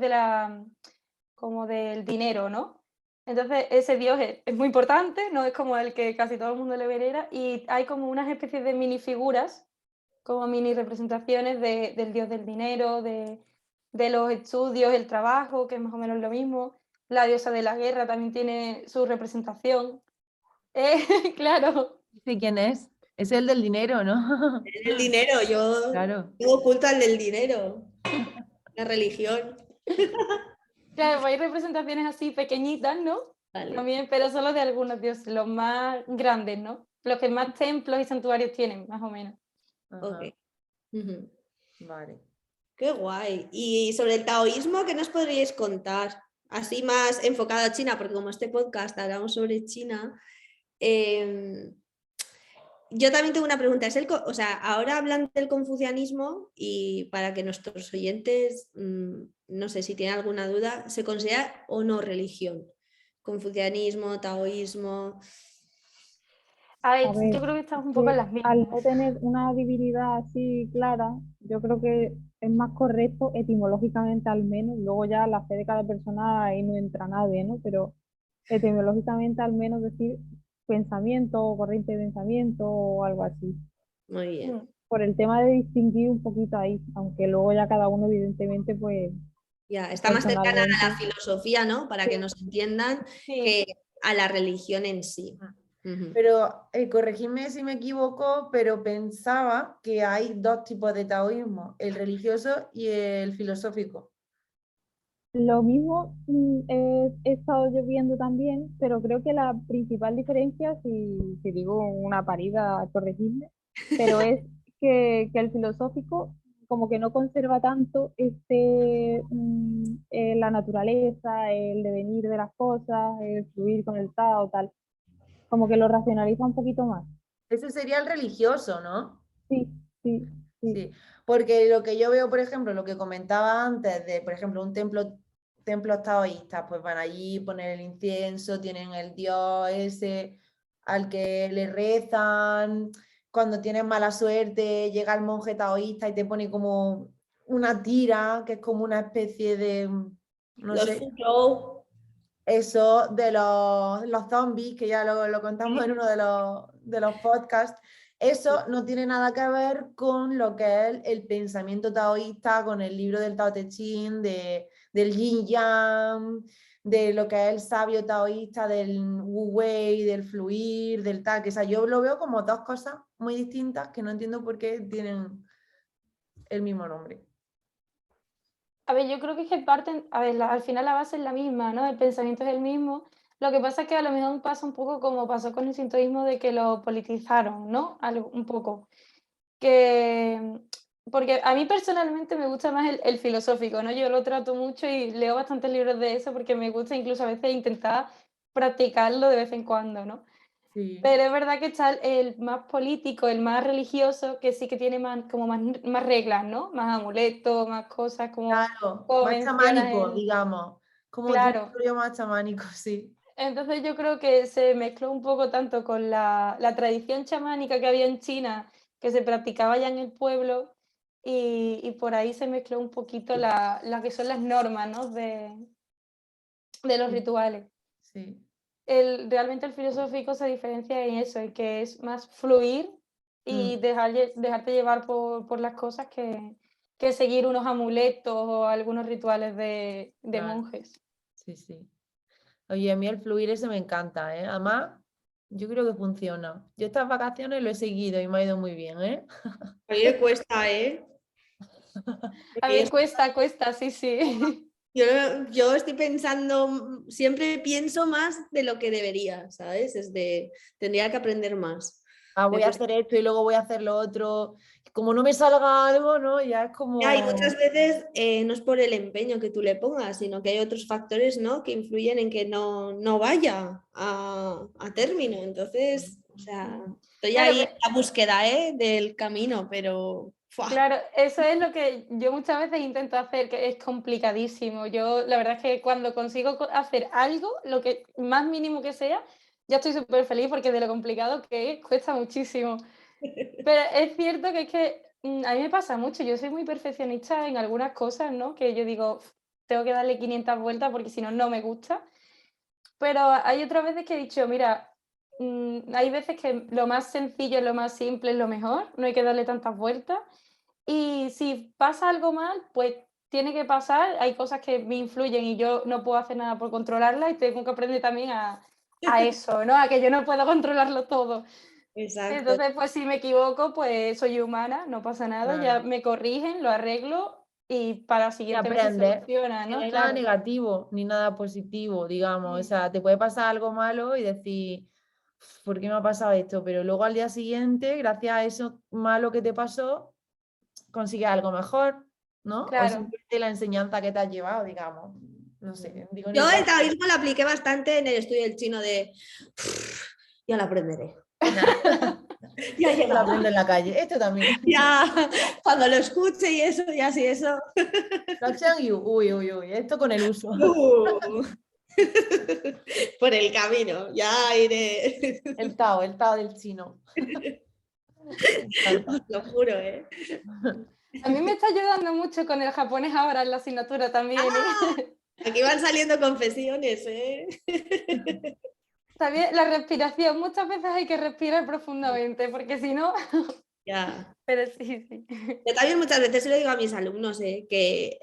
como del dinero, ¿no? Entonces, ese dios es muy importante, no es como el que casi todo el mundo le venera, y hay como unas especies de minifiguras, como mini representaciones del dios del dinero, de los estudios, el trabajo, que es más o menos lo mismo. La diosa de la guerra también tiene su representación. Claro, Sí, ¿quién es? Es el del dinero, ¿no? El dinero, yo Claro. tengo oculta el del dinero, la religión. claro, pues hay representaciones así pequeñitas, ¿no? Vale, También, pero solo de algunos dioses, los más grandes, ¿no? Los que más templos y santuarios tienen, más o menos. ok. Ajá, Ujú. vale. Qué guay. Y sobre el taoísmo, ¿qué nos podríais contar? Así más enfocado a China, porque como este podcast hablamos sobre China, em, yo también tengo una pregunta. O sea, ahora hablan del confucianismo y para que nuestros oyentes, no sé si tienen alguna duda, ¿se considera o no religión? Confucianismo, taoísmo. A A ver, ver, yo creo que estamos un poco en que las al mismas. no tener una divinidad así clara, yo creo que es más correcto etimológicamente al menos, luego ya la fe de cada persona ahí no entra nadie, ¿no? Pero etimológicamente al menos decir pensamiento o corriente de pensamiento o algo así. Muy bien. Mm, Por el tema de distinguir un poquito ahí, aunque luego ya cada uno evidentemente pues Ya, está más cercana a la personalmente. filosofía, ¿no? Para que nos entiendan, sí, que a la religión en sí. Ah, Ujú. pero corregidme si me equivoco, pero pensaba que hay dos tipos de taoísmo, el religioso y el filosófico. Lo mismo he estado yo viendo también, pero creo que la principal diferencia, si digo una parida, corregidme, pero es que el filosófico como que no conserva tanto la naturaleza, el devenir de las cosas, el fluir con el Tao, tal, como que lo racionaliza un poquito más. Ese sería el religioso, ¿no? Sí, sí, sí. Sí, porque lo que yo veo, por ejemplo, lo que comentaba antes de, por ejemplo, un templos taoístas, pues van allí, ponen el incienso, tienen el dios ese al que le rezan. Cuando tienes mala suerte, llega el monje taoísta y te pone como una tira, que es como una especie de, no Los sé, Fuzhou. eso de los zombies, que ya lo contamos en uno de los podcasts, eso no tiene nada que ver con lo que es el pensamiento taoísta, con el libro del Tao Te Ching, del Yin Yang, de lo que es el sabio taoísta, del Wu Wei, del fluir, del tal, que o sea, yo lo veo como dos cosas muy distintas que no entiendo por qué tienen el mismo nombre. A ver, yo creo que es que parten, a ver, al final la base es la misma, ¿no? El pensamiento es el mismo. Lo que pasa es que a lo mejor pasa un poco como pasó con el sintoísmo de que lo politizaron, ¿no? Un poco. Que, porque a mí personalmente me gusta más el filosófico, ¿no? Yo lo trato mucho y leo bastantes libros de eso porque me gusta incluso a veces intentar practicarlo de vez en cuando, ¿no? Sí. Pero es verdad que está el más político, el más religioso, que sí que tiene más, como más reglas, ¿no? Más amuletos, más cosas, Claro, como más mencionas chamánico, digamos. Como tiene un Claro. rollo más chamánico, sí. Entonces yo creo que se mezcló un poco tanto con la tradición chamánica que había en China, que se practicaba ya en el pueblo, y por ahí se mezcló un poquito las que son las normas, ¿no? de los Sí, rituales. sí. Realmente el filosófico se diferencia en eso, en que es más fluir y Mm, dejarte llevar por las cosas que seguir unos amuletos o algunos rituales de claro, monjes. sí, sí. Oye, a mí el fluir ese me encanta, ¿eh? Además, yo creo que funciona. Yo estas vacaciones lo he seguido y me ha ido muy bien, ¿eh? A mí me cuesta, ¿eh? A Porque mí cuesta, sí, sí. yo estoy pensando, siempre pienso más de lo que debería, ¿sabes? Tendría que aprender más. Ah, voy a Entonces, hacer esto y luego voy a hacer lo otro. Como no me salga algo, ¿no? Ya es ya, y como... muchas veces no es por el empeño que tú le pongas, sino que hay otros factores, ¿no? Que influyen en que no vaya a término. Entonces, o sea, estoy Claro, ahí en la búsqueda, ¿eh? Del camino, pero... ¡fua! claro, eso es lo que yo muchas veces intento hacer, que es complicadísimo. Yo, la verdad es que cuando consigo hacer algo, lo que más mínimo que sea, ya estoy súper feliz porque de lo complicado que es, cuesta muchísimo. Pero es cierto que es que a mí me pasa mucho, yo soy muy perfeccionista en algunas cosas, ¿no? Que yo digo, tengo que darle 500 vueltas porque si no, no me gusta. Pero hay otras veces que he dicho, mira, hay veces que lo más sencillo, lo más simple es lo mejor, no hay que darle tantas vueltas. Y si pasa algo mal, pues tiene que pasar, hay cosas que me influyen y yo no puedo hacer nada por controlarlas y tengo que aprender también a eso, ¿no? A que yo no puedo controlarlo todo. Exacto. Entonces, pues si me equivoco, pues soy humana, no pasa nada, ya Claro. me corrigen, lo arreglo y para la Y siguiente vez se aprendes. soluciona, Que no ¿no? hay nada Claro. negativo ni nada positivo, digamos. O Mm. sea, te puede pasar algo malo y decir, ¿por qué me ha pasado esto? Pero luego al día siguiente, gracias a eso malo que te pasó, consigues algo mejor, ¿no? O Claro. simplemente la enseñanza que te has llevado, digamos. No sé, digo en Yo el el caso. taoísmo lo apliqué bastante en el estudio del chino de... Ya lo aprenderé. Ya Esto lo llegará. aprendo en la calle, esto también. Ya, cuando lo escuche y eso, ya sí, eso. La Chang Yu, uy, uy, uy, esto con el uso. Uh. Por el camino, ya iré. El Tao del chino. Me Os encanta. lo juro, ¿eh? A mí me está ayudando mucho con el japonés ahora en la asignatura también, ¿eh? Aquí van saliendo confesiones, ¿eh? También la respiración, muchas veces hay que respirar profundamente, porque si no, Ya. pero sí, sí. Yo también muchas veces se lo digo a mis alumnos, que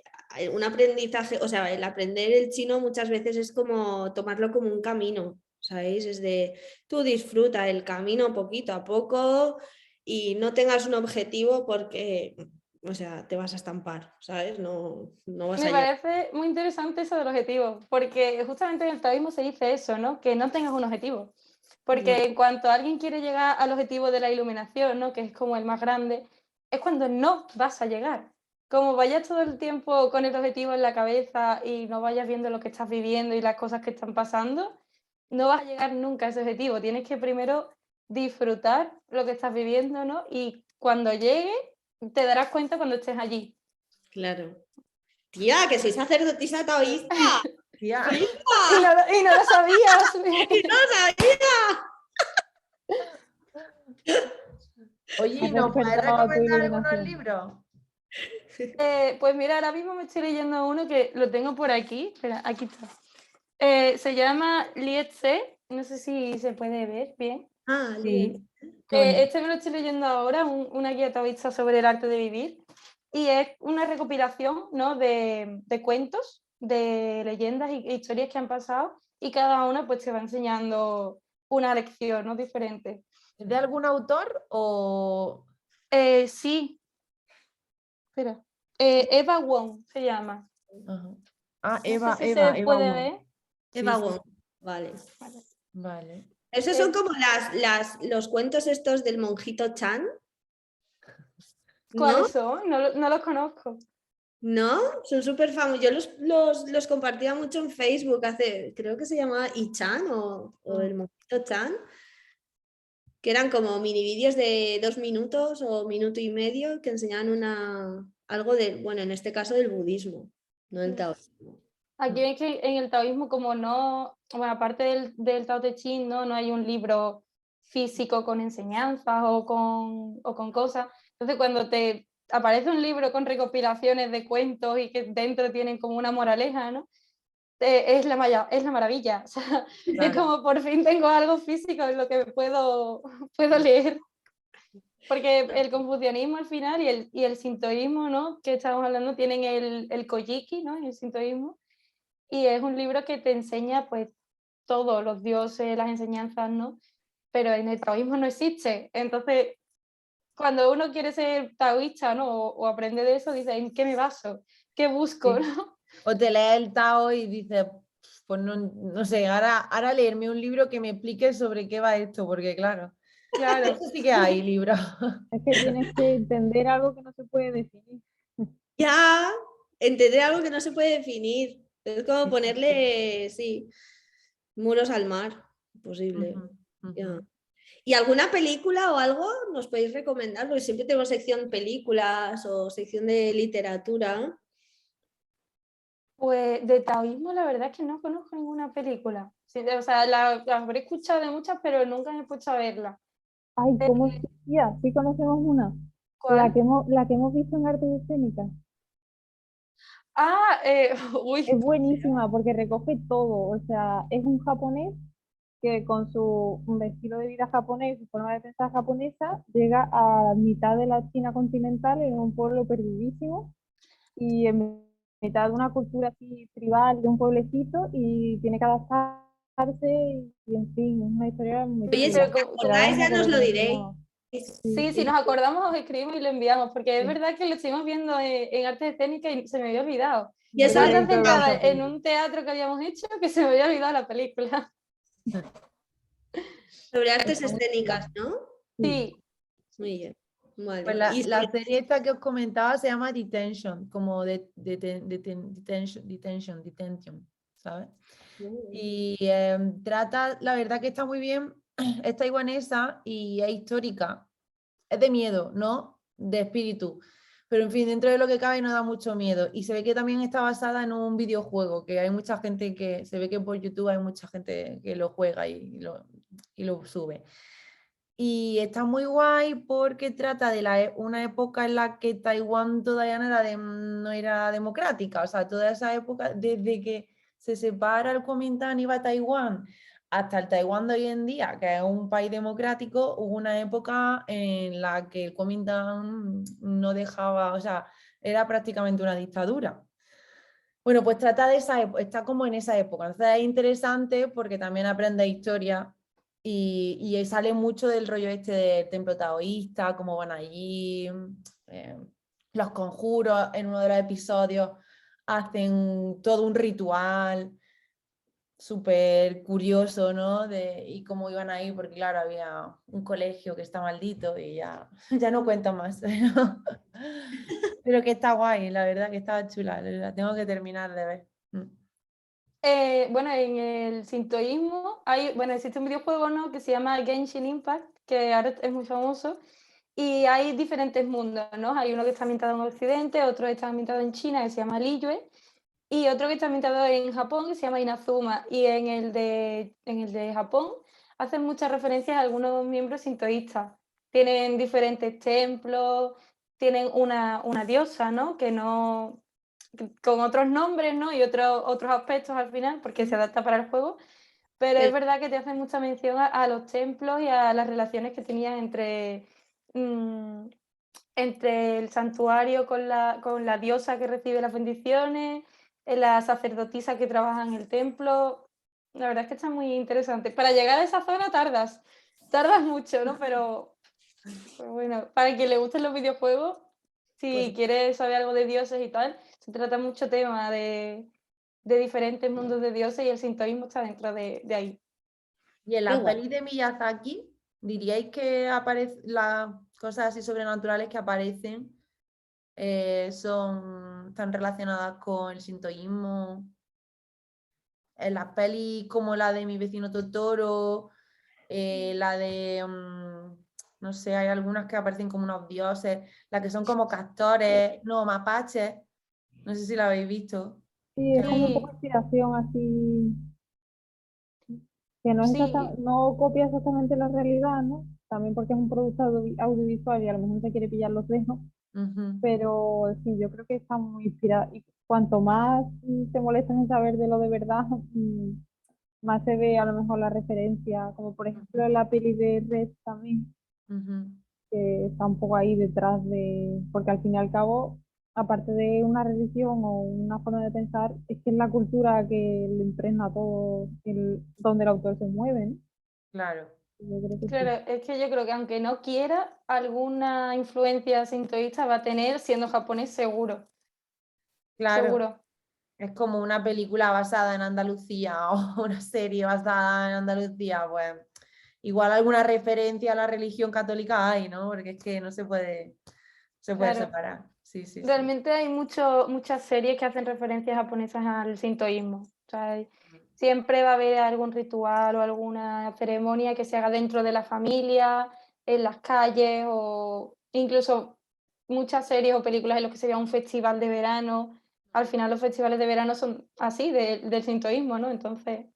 un aprendizaje, o sea, el aprender el chino muchas veces es como tomarlo como un camino, ¿sabéis? Es de tú disfruta el camino poquito a poco y no tengas un objetivo porque, o sea, te vas a estampar, ¿sabes? No vas Me a llegar. parece muy interesante eso del objetivo, porque justamente en el taoísmo se dice eso, ¿no? Que no tengas un objetivo. Porque en cuanto alguien quiere llegar al objetivo de la iluminación, ¿no? Que es como el más grande, es cuando no vas a llegar. Como vayas todo el tiempo con el objetivo en la cabeza y no vayas viendo lo que estás viviendo y las cosas que están pasando, no vas a llegar nunca a ese objetivo. Tienes que primero disfrutar lo que estás viviendo, ¿no? Y cuando llegue, te darás cuenta cuando estés allí. Claro. Tía, que soy sacerdotisa taoísta. Tía, ¡Flipa! Y no lo sabías. ¡Y no sabía! oye, Has ¿nos puedes despertado tu recomendar algunos iluminación. libros? Pues mira, ahora mismo me estoy leyendo uno que lo tengo por aquí. Espera, aquí está. Se llama Lietze, no sé si se puede ver bien. Ah, Sí, Liet. qué bonito. Este me lo estoy leyendo ahora, una guía taoísta sobre el arte de vivir. Y es una recopilación, ¿no? de cuentos de leyendas e historias que han pasado y cada una pues te va enseñando una lección, ¿no? Diferente. ¿Es de algún autor o...? Sí, espera. Eva Wong se llama. Ajá. Ah, No sé si Eva se puede Wong. ver. Eva Sí, sí, Wong. Vale. vale. Esos son como los cuentos estos del monjito Chan, ¿no? ¿Cuáles son? No los conozco. ¿No? Son súper famosos. Yo los compartía mucho en Facebook creo que se llamaba I-Chan o el monjito Chan, que eran como mini vídeos de 2 minutos o minuto y medio que enseñaban algo de, bueno, en este caso del budismo, no del taoísmo. Aquí ven que en el taoísmo, como no, bueno, aparte del Tao Te Ching, no hay un libro físico con enseñanzas o con cosas. Entonces, cuando te aparece un libro con recopilaciones de cuentos y que dentro tienen como una moraleja, ¿no? Es la maravilla. O sea, es Claro. como por fin tengo algo físico en lo que puedo leer. Porque el confucianismo al final y el sintoísmo, ¿no? Que estamos hablando, tienen el Kojiki, ¿no? El sintoísmo. Y es un libro que te enseña pues todos los dioses, las enseñanzas, ¿no? Pero en el taoísmo no existe. Entonces, cuando uno quiere ser taoísta, ¿no? O aprende de eso, dice, ¿en qué me baso? ¿Qué busco? Sí. ¿no? O te lees el Tao y dices, pues no sé, ahora leerme un libro que me explique sobre qué va esto, porque claro, Claro, eso sí que hay libros. Es que tienes que entender algo que no se puede definir. Ya, entender algo que no se puede definir. Es como ponerle, sí, muros al mar, posible. Ujú, Ya. ujú. ¿Y alguna película o algo nos podéis recomendar? Porque siempre tengo sección películas o sección de literatura. pues de taoísmo la verdad es que no conozco ninguna película. Sí, o sea, la habré escuchado de muchas, pero nunca me he puesto a verla. Ay, ¿cómo se llama? Sí conocemos una. ¿Cuál? La que hemos visto en Artes Escénicas. Ah, uy, Es buenísima porque recoge todo. O sea, es un japonés que con su estilo de vida japonés, su forma de pensar japonesa, llega a mitad de la China continental en un pueblo perdidísimo y en mitad de una cultura así tribal de un pueblecito y tiene que adaptarse y en fin, es una historia muy Oye, si chula. os pero Pero ahora acordáis, no me ya nos acuerdo lo cómo se diréis. llama. sí, Sí, si nos acordamos os escribimos y lo enviamos, porque es Sí. verdad que lo estuvimos viendo en Artes Escénicas y se me había olvidado. Y Yo eso Estaba lo también tan he visto algún centrada en capítulo. un teatro que habíamos hecho que se me había olvidado la película. sobre artes está muy escénicas, chula. ¿no? Sí. Sí, Muy bien. Pues Vale. la serie esta que os comentaba se llama Detention, como Detention, ¿sabes? Y trata, la verdad que está muy bien, es taiwanesa y es histórica. Es de miedo, no de espíritu. Pero en fin, dentro de lo que cabe no da mucho miedo. Y se ve que también está basada en un videojuego, que hay mucha gente que, se ve que por YouTube hay mucha gente que lo juega y lo sube. Y está muy guay porque trata de una época en la que Taiwán todavía no era democrática. O sea, toda esa época, desde que se separa el Kuomintang y va a Taiwán hasta el Taiwán de hoy en día, que es un país democrático, hubo una época en la que el Kuomintang no dejaba, o sea, era prácticamente una dictadura. Bueno, pues trata de esa época, está como en esa época. Entonces es interesante porque también aprende historia y sale mucho del rollo este del templo taoísta, cómo van allí, los conjuros en uno de los episodios hacen todo un ritual súper curioso, ¿no? Y cómo iban ahí, porque claro, había un colegio que está maldito y ya no cuento más. Pero que está guay, la verdad que está chula, la tengo que terminar de ver. bueno, en el sintoísmo hay, bueno, existe un videojuego, ¿no? Que se llama Genshin Impact, que ahora es muy famoso, y hay diferentes mundos, ¿no? Hay uno que está ambientado en Occidente, otro que está ambientado en China, que se llama Liyue, y otro que está ambientado en Japón, que se llama Inazuma, y en el de Japón hacen muchas referencias a algunos miembros sintoístas. Tienen diferentes templos, tienen una diosa, ¿no? Que no con otros nombres, ¿no? Y otros aspectos al final, porque se adapta para el juego, pero es verdad que te hacen mucha mención a los templos y a las relaciones que tenían mm, entre el santuario con la diosa que recibe las bendiciones, la sacerdotisa que trabaja en el templo. La verdad es que está muy interesante. Para llegar a esa zona tardas mucho, ¿no? Pero bueno, para quien le gusten los videojuegos, si Pues quieres saber algo de dioses y tal, se trata mucho tema de diferentes mundos de dioses y el sintoísmo está dentro de ahí. y en Qué las guay. pelis de Miyazaki, ¿diríais que las cosas así sobrenaturales que aparecen están relacionadas con el sintoísmo? En las pelis como la de Mi vecino Totoro, la de, no sé, hay algunas que aparecen como unos dioses, las que son como castores, no, mapaches, no sé si la habéis visto. Sí, es como un poco Sí, inspiración así, que no, sí, no copia exactamente la realidad, ¿no? También porque es un producto audiovisual y a lo mejor se quiere pillar los dedos, Ujú, pero sí, yo creo que está muy inspirada. Y cuanto más te molestas en saber de lo de verdad, más se ve a lo mejor la referencia, como por ejemplo en la peli de Red también, ujú. que está un poco ahí detrás de, porque al fin y al cabo, aparte de una religión o una forma de pensar, es que es la cultura que le impregna todo donde el autor se mueve, ¿no? Claro, Yo creo que claro, sí. es que yo creo que aunque no quiera, alguna influencia sintoísta va a tener siendo japonés seguro, claro. seguro. Es como una película basada en Andalucía o una serie basada en Andalucía, pues igual alguna referencia a la religión católica hay, ¿no? Porque es que no se puede Claro, separar. Sí, sí, sí. realmente hay muchas series que hacen referencias japonesas al sintoísmo. O sea, siempre va a haber algún ritual o alguna ceremonia que se haga dentro de la familia, en las calles o incluso muchas series o películas en las que se vea un festival de verano. Al final los festivales de verano son así, del sintoísmo, ¿no? Entonces,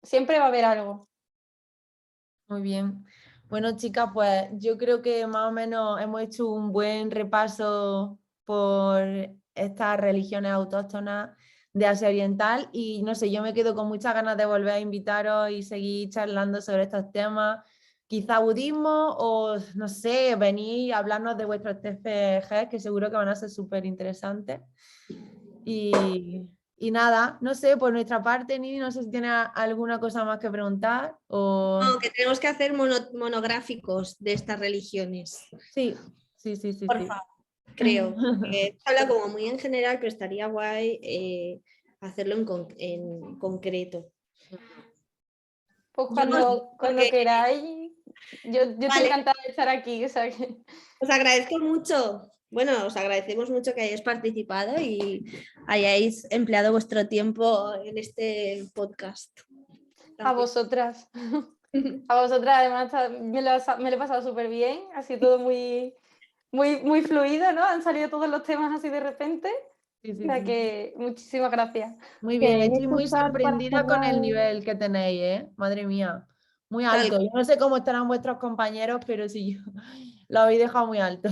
siempre va a haber algo. Muy bien. Bueno, chicas, pues yo creo que más o menos hemos hecho un buen repaso por estas religiones autóctonas de Asia Oriental y no sé, yo me quedo con muchas ganas de volver a invitaros y seguir charlando sobre estos temas. Quizá budismo o no sé, venir y hablarnos de vuestros TFG que seguro que van a ser súper interesantes. Y nada, no sé, por nuestra parte, Nini, no sé si tiene alguna cosa más que preguntar o... No, que tenemos que hacer monográficos de estas religiones, Sí, sí, sí, sí, por sí. favor, creo. Se habla como muy en general, pero estaría guay hacerlo en concreto. Pues Yo no sé, cuando porque, queráis, yo estoy vale, encantada de estar aquí. O sea que... os agradezco mucho. Bueno, os agradecemos mucho que hayáis participado y hayáis empleado vuestro tiempo en este podcast. A vosotras. A vosotras, además, me lo he pasado súper bien. Ha sido todo muy fluido, ¿no? Han salido todos los temas así de repente. Sí, O sí, sea sí. que muchísimas gracias. Muy bien, ¿Queréis estoy muy escuchar para sorprendida con cerrar? el nivel que tenéis, ¿eh? Madre mía, muy Tal alto. Yo no sé cómo estarán vuestros compañeros, pero sí, lo habéis dejado muy alto.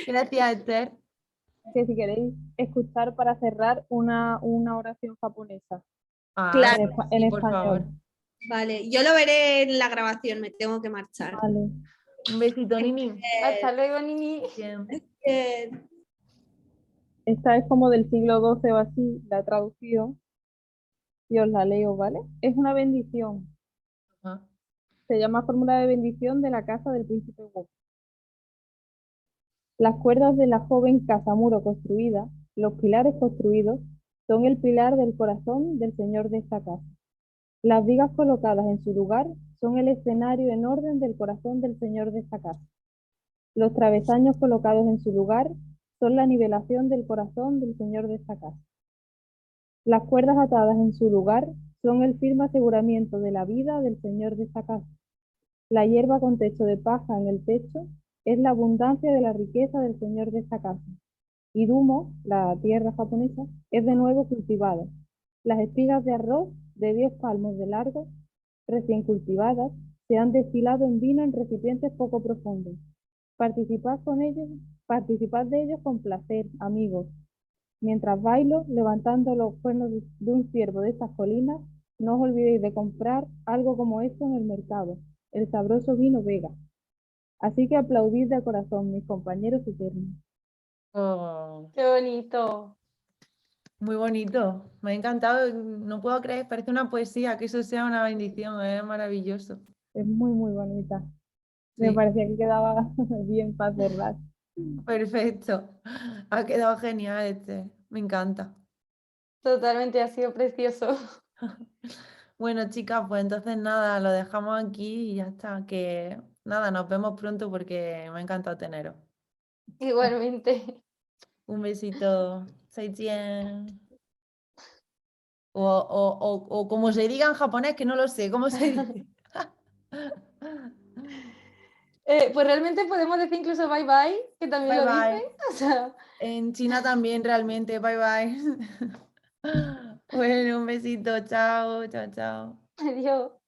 Gracias, Esther. Que si queréis escuchar para cerrar una oración japonesa Ah, Claro, en sí, por favor. español. vale. Yo lo veré en la grabación, me tengo que marchar. Vale. Un besito, Nini. Hasta luego, Nini. Bien. Eh, Esta es como del siglo XII o así, la he traducido y os la leo, ¿vale? Es una bendición. Ajá. Se llama Fórmula de bendición de la casa del príncipe Wu. Las cuerdas de la joven casa muro construida, los pilares construidos, son el pilar del corazón del señor de esta casa. Las vigas colocadas en su lugar son el escenario en orden del corazón del señor de esta casa. Los travesaños colocados en su lugar son la nivelación del corazón del señor de esta casa. Las cuerdas atadas en su lugar son el firme aseguramiento de la vida del señor de esta casa. La hierba con techo de paja en el techo es la abundancia de la riqueza del señor de esta casa. Idumo, la tierra japonesa, es de nuevo cultivada. Las espigas de arroz de 10 palmos de largo, recién cultivadas, se han destilado en vino en recipientes poco profundos. Participad de ellos con placer, amigos. Mientras bailo, levantando los cuernos de un ciervo de estas colinas, no os olvidéis de comprar algo como esto en el mercado, el sabroso vino Vega. Así que aplaudid de corazón, mis compañeros eternos. Oh. Qué bonito. Muy bonito, me ha encantado, no puedo creer, parece una poesía, que eso sea una bendición, es maravilloso. Es muy, muy bonita. Me Sí, parecía que quedaba bien para cerrar. perfecto, ha quedado genial este, me encanta. Totalmente, ha sido precioso. Bueno, chicas, pues entonces nada, lo dejamos aquí y ya está, que nada, nos vemos pronto porque me ha encantado teneros. Igualmente. Un besito, 再见. O como se diga en japonés, que no lo sé, ¿cómo se dice? Pues realmente podemos decir incluso bye bye, que también Bye lo dicen. bye. O sea, En China también realmente, bye bye. Bueno, un besito, chao, chao, chao. adiós.